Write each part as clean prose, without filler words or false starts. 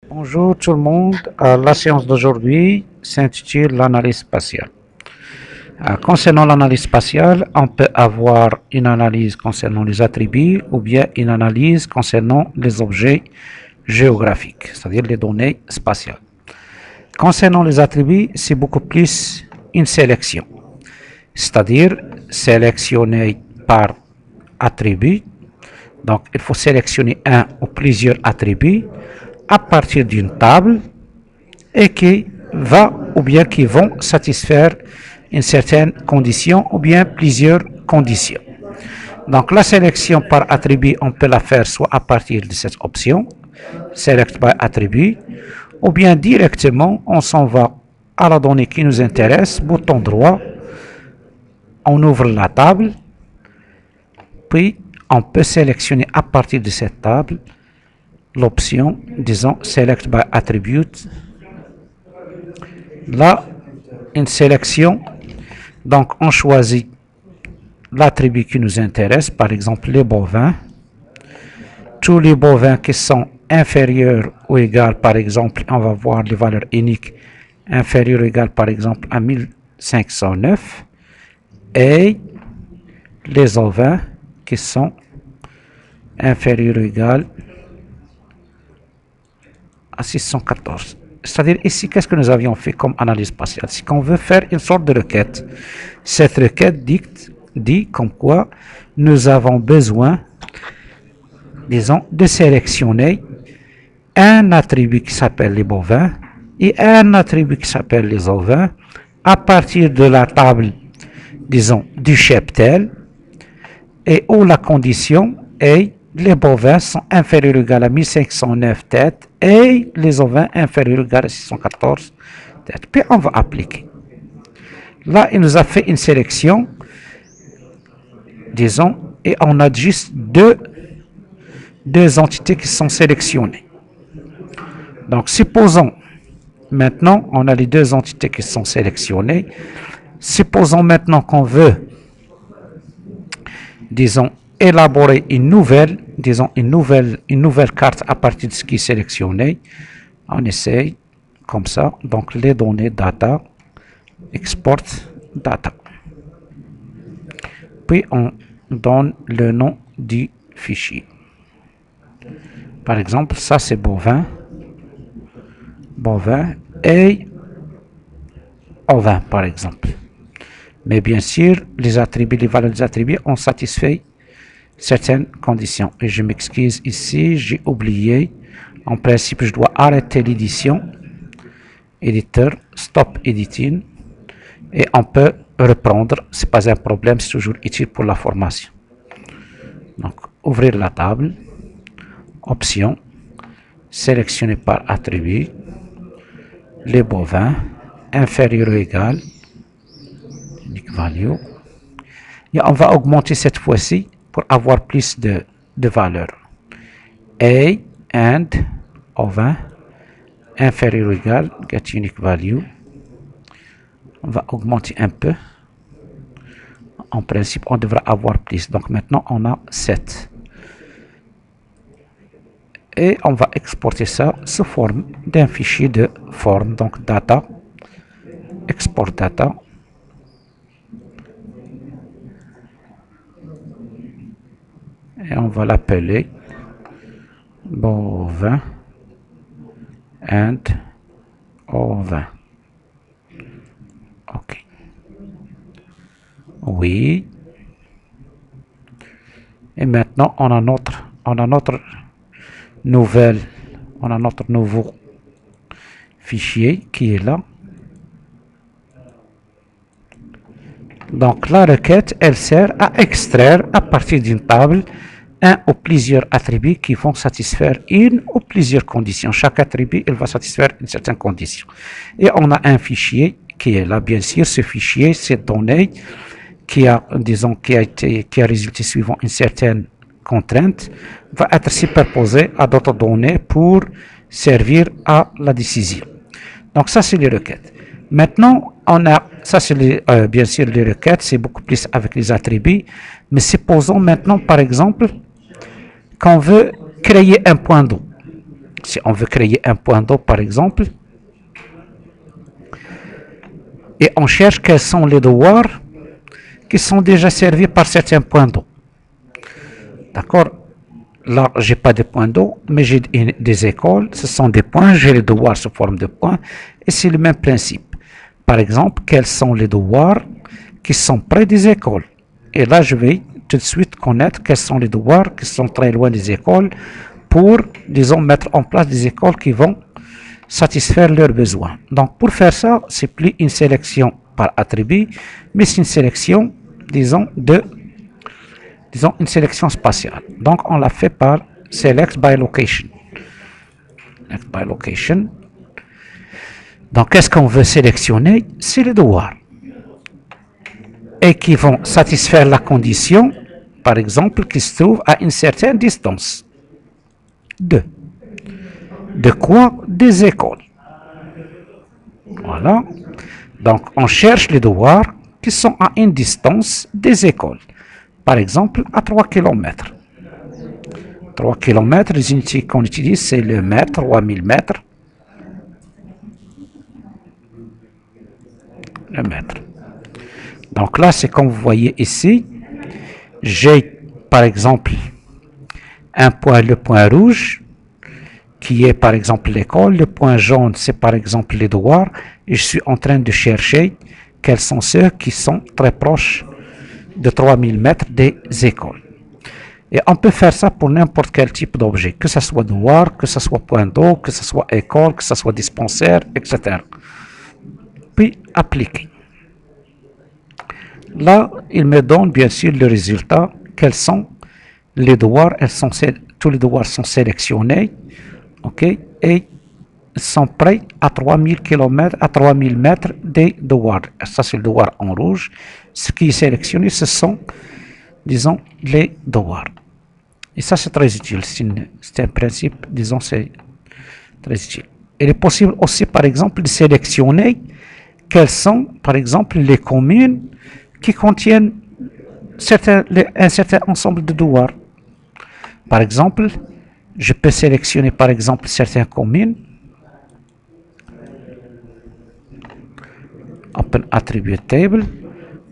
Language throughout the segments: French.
Bonjour tout le monde. La séance d'aujourd'hui s'intitule l'analyse spatiale. Concernant l'analyse spatiale, on peut avoir une analyse concernant les attributs ou bien une analyse concernant les objets géographiques, c'est-à-dire les données spatiales. Concernant les attributs, c'est beaucoup plus une sélection, c'est-à-dire sélectionner par attribut. Donc, il faut sélectionner un ou plusieurs attributs à partir d'une table et qui va ou bien qui vont satisfaire une certaine condition ou bien plusieurs conditions. Donc, la sélection par attribut, on peut la faire soit à partir de cette option, Select by Attribute, ou bien directement, on s'en va à la donnée qui nous intéresse, bouton droit, on ouvre la table, puis on peut sélectionner à partir de cette table l'option, disons, Select by Attribute. Là, une sélection, donc on choisit l'attribut qui nous intéresse, par exemple les bovins. Tous les bovins qui sont inférieurs ou égaux, par exemple, on va voir les valeurs uniques inférieures ou égales, par exemple, à 1509, et les ovins qui sont inférieurs ou égales à 614. C'est-à-dire ici, qu'est-ce que nous avions fait comme analyse spatiale? C'est qu'on veut faire une sorte de requête. Cette requête dit comme quoi nous avons besoin, disons, de sélectionner un attribut qui s'appelle les bovins et un attribut qui s'appelle les ovins à partir de la table, disons, du cheptel, et où la condition est les bovins sont inférieurs ou égaux à 1509 têtes et les ovins inférieurs ou égaux à 614 têtes. Puis on va appliquer. Là, il nous a fait une sélection, disons, et on a juste deux entités qui sont sélectionnées. Donc, supposons, maintenant, on a les deux entités qui sont sélectionnées. Supposons maintenant qu'on veut, disons, élaborer une nouvelle carte à partir de ce qui est sélectionné. On essaye comme ça. Donc, les données data, export data. Puis, on donne le nom du fichier. Par exemple, ça c'est bovin et ovin, par exemple. Mais bien sûr, les valeurs des attributs ont satisfait certaines conditions. Et je m'excuse ici, j'ai oublié. En principe, je dois arrêter l'édition. Éditeur, stop editing. Et on peut reprendre. C'est pas un problème, c'est toujours utile pour la formation. Donc, ouvrir la table. Option. Sélectionner par attribut. Les bovins. Inférieur ou égal. Unique value. Et on va augmenter cette fois-ci pour avoir plus de valeurs. A and ovin inférieur ou égal, get unique value. On va augmenter un peu. En principe, on devra avoir plus. Donc maintenant, on a 7. Et on va exporter ça sous forme d'un fichier de forme. Donc data, export data. Et on va l'appeler bovin and ovin. OK. Oui. Et maintenant, on a notre nouveau fichier qui est là. Donc, la requête, elle sert à extraire à partir d'une table un ou plusieurs attributs qui vont satisfaire une ou plusieurs conditions. Chaque attribut, il va satisfaire une certaine condition. Et on a un fichier qui est là, bien sûr. Ce fichier, cette donnée qui a résulté suivant une certaine contrainte, va être superposée à d'autres données pour servir à la décision. Donc, ça, c'est les requêtes. Maintenant, ça c'est bien sûr les requêtes, c'est beaucoup plus avec les attributs, mais supposons maintenant par exemple qu'on veut créer un point d'eau. Si on veut créer un point d'eau, par exemple, et on cherche quels sont les devoirs qui sont déjà servis par certains points d'eau. D'accord? Là, j'ai pas de points d'eau, mais j'ai des écoles, ce sont des points, j'ai les devoirs sous forme de points, et c'est le même principe. Par exemple, quels sont les devoirs qui sont près des écoles? Et là, je vais tout de suite connaître quels sont les devoirs qui sont très loin des écoles pour, disons, mettre en place des écoles qui vont satisfaire leurs besoins. Donc, pour faire ça, c'est plus une sélection par attribut, mais c'est une sélection, disons, une sélection spatiale. Donc, on l'a fait par select by location. Select by location. Donc, qu'est-ce qu'on veut sélectionner? C'est les devoirs. Et qui vont satisfaire la condition, par exemple, qui se trouve à une certaine distance. De quoi? Des écoles. Voilà. Donc, on cherche les devoirs qui sont à une distance des écoles. Par exemple, à 3 km. 3 km, les unités qu'on utilise, c'est le mètre, 3000 mètres. Le mètre. Donc là, c'est comme vous voyez ici, j'ai par exemple un point, le point rouge, qui est par exemple l'école, le point jaune, c'est par exemple les devoirs, et je suis en train de chercher quels sont ceux qui sont très proches de 3000 mètres des écoles. Et on peut faire ça pour n'importe quel type d'objet, que ce soit devoir, que ce soit point d'eau, que ce soit école, que ce soit dispensaire, etc. Puis appliquer. Là, il me donne bien sûr le résultat, quels sont les devoirs, tous les devoirs sont sélectionnés, ok, et sont prêts à 3000 km, à 3000 mètres des devoirs. Ça, c'est le devoir en rouge. Ce qui est sélectionné, ce sont, disons, les devoirs. Et ça, c'est très utile. C'est un principe, disons, c'est très utile. Il est possible aussi, par exemple, de sélectionner quelles sont, par exemple, les communes qui contiennent un certain ensemble de devoirs. Par exemple, je peux sélectionner, par exemple, certaines communes. Open Attribute Table.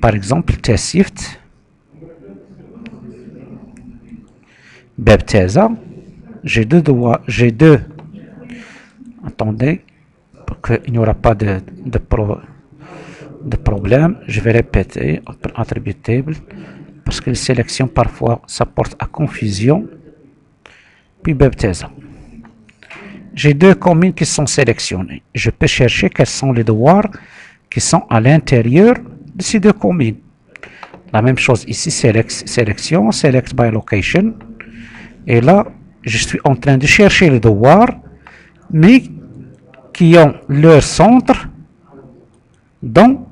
Par exemple, T-Shift. Beptesa. J'ai deux devoirs. Attendez, pour qu'il n'y aura pas de problème. Je vais répéter. Open Attribute Table. Parce que les sélections, parfois, ça porte à confusion. Puis Beptesa. J'ai deux communes qui sont sélectionnées. Je peux chercher quels sont les devoirs qui sont à l'intérieur de ces deux communes. La même chose ici, sélection, select by location. Et là, je suis en train de chercher les devoirs, mais qui ont leur centre dans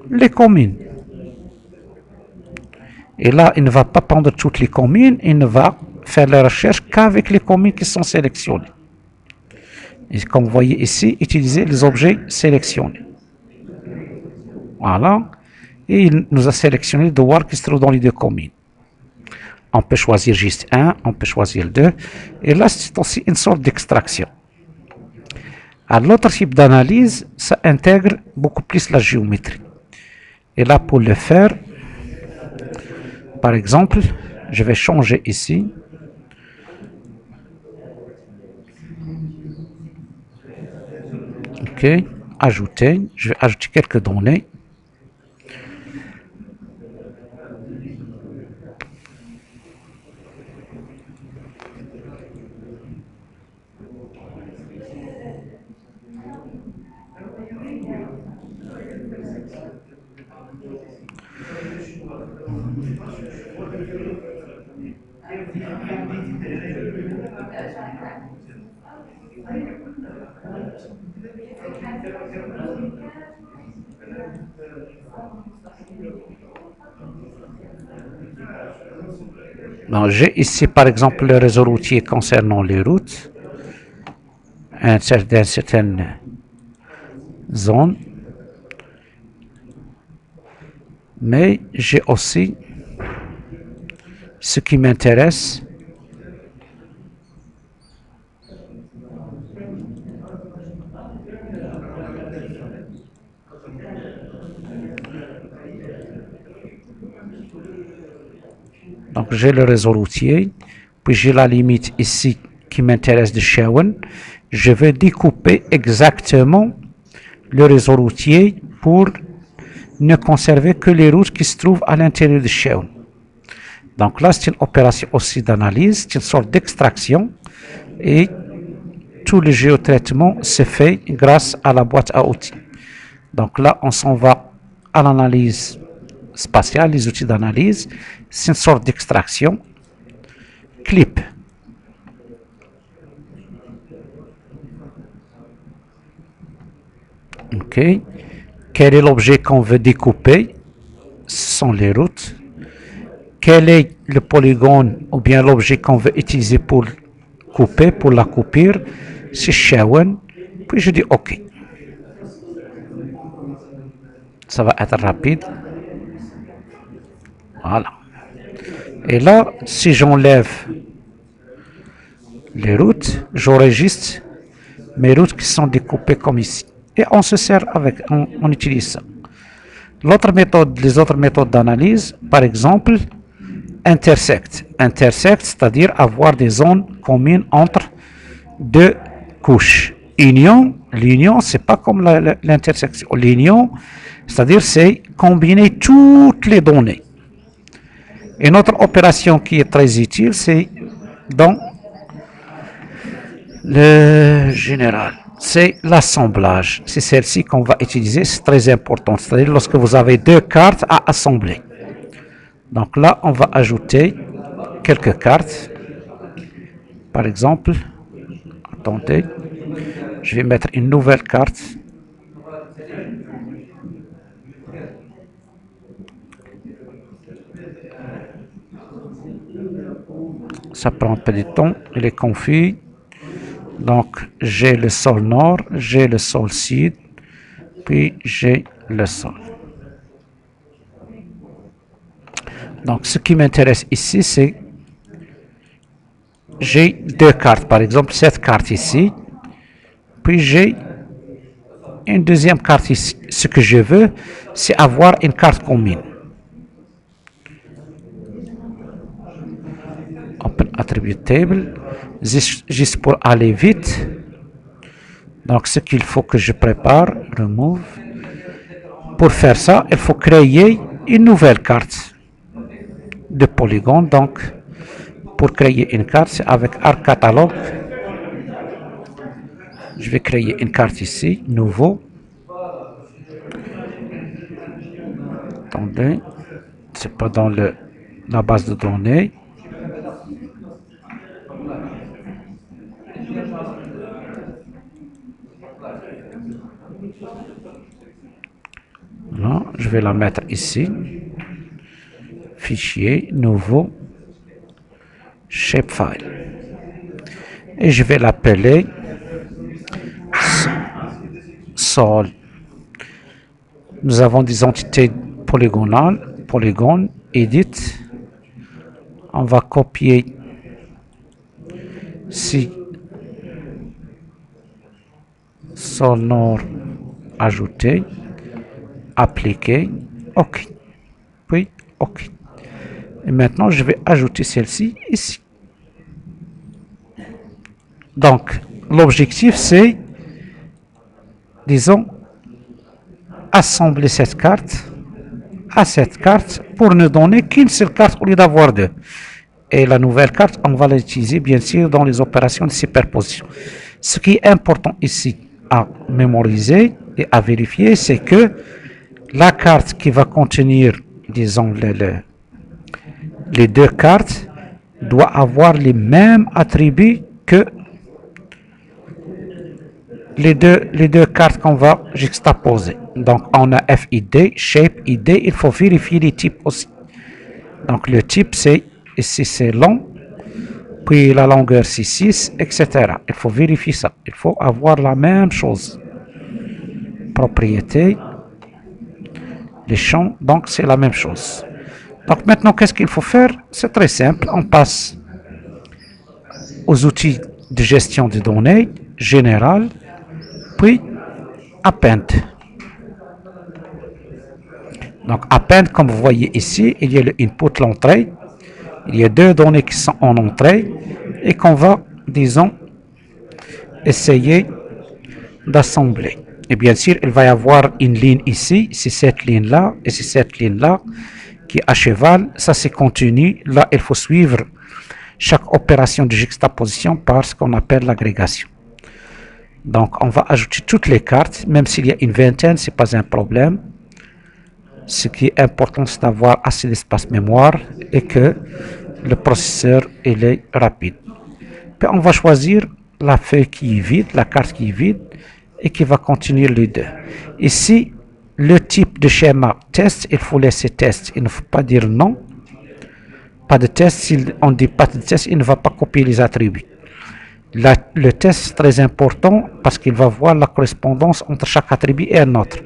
les communes. Et là, il ne va pas prendre toutes les communes, il ne va faire la recherche qu'avec les communes qui sont sélectionnées. Et comme vous voyez ici, utiliser les objets sélectionnés. Voilà. Et il nous a sélectionné le devoir qui se trouve dans les deux communes. On peut choisir juste un, on peut choisir deux. Et là, c'est aussi une sorte d'extraction. Alors, l'autre type d'analyse, ça intègre beaucoup plus la géométrie. Et là, pour le faire, par exemple, je vais changer ici. Ok, ajouter. Je vais ajouter quelques données. J'ai ici par exemple le réseau routier concernant les routes, une certaine zone, mais j'ai aussi ce qui m'intéresse, Donc j'ai le réseau routier, puis j'ai la limite ici qui m'intéresse de Shawen. Je vais découper exactement le réseau routier pour ne conserver que les routes qui se trouvent à l'intérieur de Shawen. Donc là, c'est une opération aussi d'analyse, c'est une sorte d'extraction et tout le géotraitement se fait grâce à la boîte à outils. Donc là, on s'en va à l'analyse spatiale, les outils d'analyse. C'est une sorte d'extraction. Clip. OK. Quel est l'objet qu'on veut découper? Ce sont les routes. Quel est le polygone ou bien l'objet qu'on veut utiliser pour couper, pour la coupure? C'est Shawen. Puis je dis OK. Ça va être rapide. Voilà. Et là, si j'enlève les routes, j'enregistre mes routes qui sont découpées comme ici. Et on se sert avec, on utilise ça. L'autre méthode, les autres méthodes d'analyse, par exemple, intersect. Intersect, c'est-à-dire avoir des zones communes entre deux couches. Union, l'union, c'est pas comme l'intersection. L'union, c'est-à-dire c'est combiner toutes les données. Une autre opération qui est très utile, c'est dans le général. C'est l'assemblage. C'est celle-ci qu'on va utiliser, c'est très important. C'est-à-dire lorsque vous avez deux cartes à assembler. Donc là, on va ajouter quelques cartes. Par exemple, attendez, je vais mettre une nouvelle carte. Ça prend un peu de temps, il est confus. Donc, j'ai le sol nord, j'ai le sol sud, puis j'ai le sol. Donc, ce qui m'intéresse ici, c'est j'ai deux cartes, par exemple, cette carte ici, puis j'ai une deuxième carte ici. Ce que je veux, c'est avoir une carte commune. Open Attribute Table, juste pour aller vite. Donc, ce qu'il faut que je prépare, remove. Pour faire ça, il faut créer une nouvelle carte de polygone. Donc, pour créer une carte, c'est avec Arc Catalog. Je vais créer une carte ici, nouveau. Attendez, c'est pas dans la base de données. Là, je vais la mettre ici. Fichier, nouveau, shapefile. Et je vais l'appeler sol. Nous avons des entités polygonales, polygone, edit. On va copier ici sol nord, ajouter, appliquer, OK. Puis OK. Et maintenant, je vais ajouter celle-ci ici. Donc, l'objectif, c'est, disons, assembler cette carte à cette carte pour ne donner qu'une seule carte au lieu d'avoir deux. Et la nouvelle carte, on va l'utiliser, bien sûr, dans les opérations de superposition. Ce qui est important ici à mémoriser et à vérifier, c'est que la carte qui va contenir, disons, les deux cartes doit avoir les mêmes attributs que les deux cartes qu'on va juxtaposer. Donc, on a FID, Shape, ID. Il faut vérifier les types aussi. Donc, le type, c'est ici, c'est long. Puis, la longueur, c'est 6, etc. Il faut vérifier ça. Il faut avoir la même chose. Propriété. Les champs, donc, c'est la même chose. Donc, maintenant, qu'est-ce qu'il faut faire? C'est très simple. On passe aux outils de gestion des données, général. puis Append. Donc Append, comme vous voyez ici, il y a le input, l'entrée. Il y a deux données qui sont en entrée et qu'on va, disons, essayer d'assembler. Et bien sûr, il va y avoir une ligne ici, c'est cette ligne-là, et c'est cette ligne-là qui est à cheval. Ça, c'est continu. Là, il faut suivre chaque opération de juxtaposition par ce qu'on appelle l'agrégation. Donc, on va ajouter toutes les cartes, même s'il y a une vingtaine, ce n'est pas un problème. Ce qui est important, c'est d'avoir assez d'espace mémoire et que le processeur il est rapide. Puis, on va choisir la feuille qui est vide, la carte qui est vide, et qui va continuer les deux. Ici, le type de schéma test, il faut laisser test. Il ne faut pas dire non. Pas de test. Si on ne dit pas de test, il ne va pas copier les attributs. Le test est très important parce qu'il va voir la correspondance entre chaque attribut et un autre.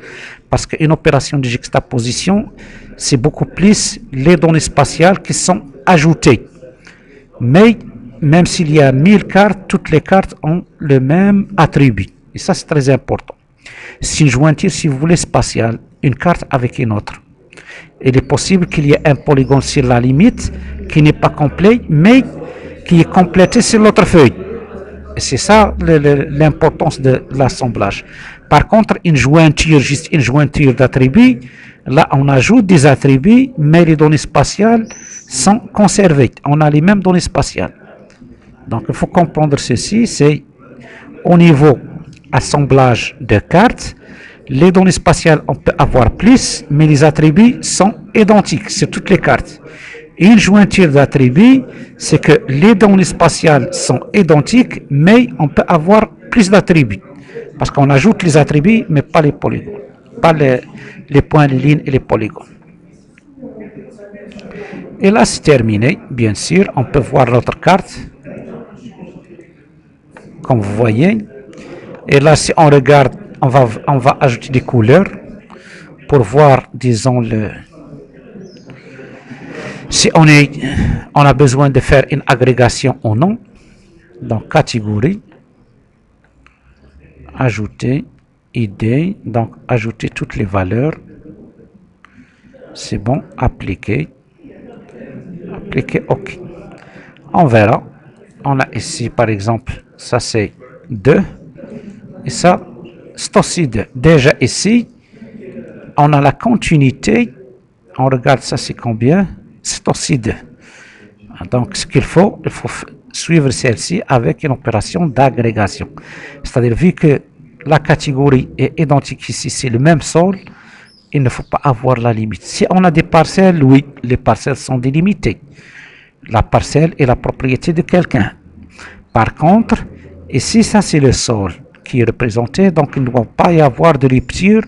Parce qu'une opération de juxtaposition, c'est beaucoup plus les données spatiales qui sont ajoutées. Mais même s'il y a 1000 cartes, toutes les cartes ont le même attribut. Et ça, c'est très important. C'est une jointure, si vous voulez, spatiale, une carte avec une autre. Il est possible qu'il y ait un polygone sur la limite qui n'est pas complet, mais qui est complété sur l'autre feuille. Et c'est ça l'importance de l'assemblage. Par contre, une jointure, juste une jointure d'attributs, là, on ajoute des attributs, mais les données spatiales sont conservées. On a les mêmes données spatiales. Donc, il faut comprendre ceci, c'est au niveau assemblage de cartes, les données spatiales, on peut avoir plus, mais les attributs sont identiques sur toutes les cartes. Une jointure d'attributs, c'est que les données spatiales sont identiques, mais on peut avoir plus d'attributs. Parce qu'on ajoute les attributs, mais pas les polygones. Pas les points, les lignes et les polygones. Et là, c'est terminé. Bien sûr, on peut voir l'autre carte. Comme vous voyez. Et là, si on regarde, on va ajouter des couleurs pour voir, disons, si on a besoin de faire une agrégation ou non. Donc, catégorie, ajouter, ID, donc ajouter toutes les valeurs. C'est bon, appliquer, OK. On verra. On a ici, par exemple, ça c'est 2. Et ça, c'est aussi 2. Déjà ici, on a la continuité. On regarde ça, c'est combien? C'est aussi 2. Donc, ce qu'il faut, il faut suivre celle-ci avec une opération d'agrégation. C'est-à-dire, vu que la catégorie est identique ici, c'est le même sol, il ne faut pas avoir la limite. Si on a des parcelles, oui, les parcelles sont délimitées. La parcelle est la propriété de quelqu'un. Par contre, ici, ça c'est le sol qui est représenté, donc il ne doit pas y avoir de rupture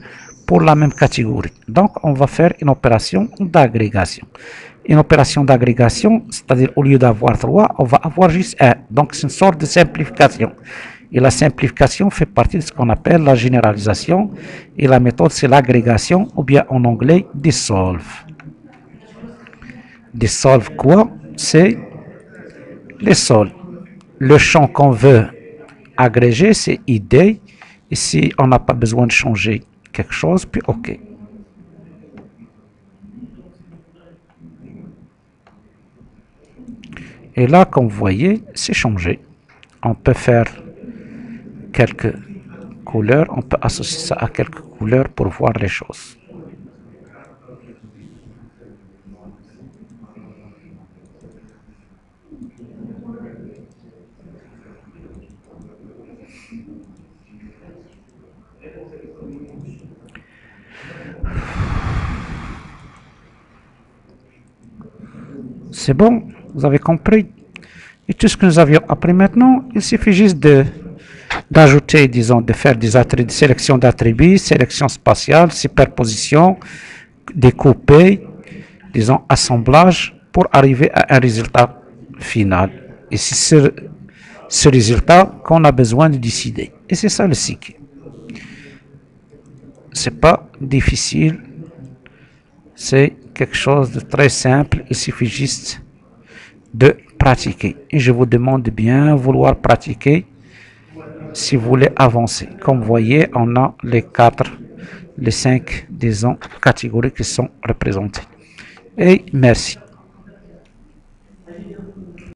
pour la même catégorie. Donc, on va faire une opération d'agrégation. Une opération d'agrégation, c'est-à-dire au lieu d'avoir 3, on va avoir juste 1. Donc, c'est une sorte de simplification. Et la simplification fait partie de ce qu'on appelle la généralisation. Et la méthode, c'est l'agrégation, ou bien en anglais, dissolve. Dissolve quoi? C'est les sols. Le champ qu'on veut agréger, c'est ID. Ici, on n'a pas besoin de changer quelque chose, puis OK. Et là, comme vous voyez, c'est changé. On peut faire quelques couleurs, on peut associer ça à quelques couleurs pour voir les choses. C'est bon, vous avez compris. Et tout ce que nous avions appris maintenant, il suffit juste d'ajouter, disons, de faire des sélections d'attributs, sélection spatiale, superposition, découper, disons, assemblage, pour arriver à un résultat final. Et c'est ce résultat qu'on a besoin de décider. Et c'est ça le cycle. C'est pas difficile, c'est quelque chose de très simple, il suffit juste de pratiquer. Et je vous demande de bien vouloir pratiquer si vous voulez avancer. Comme vous voyez, on a les 5, disons, catégories qui sont représentées. Et merci.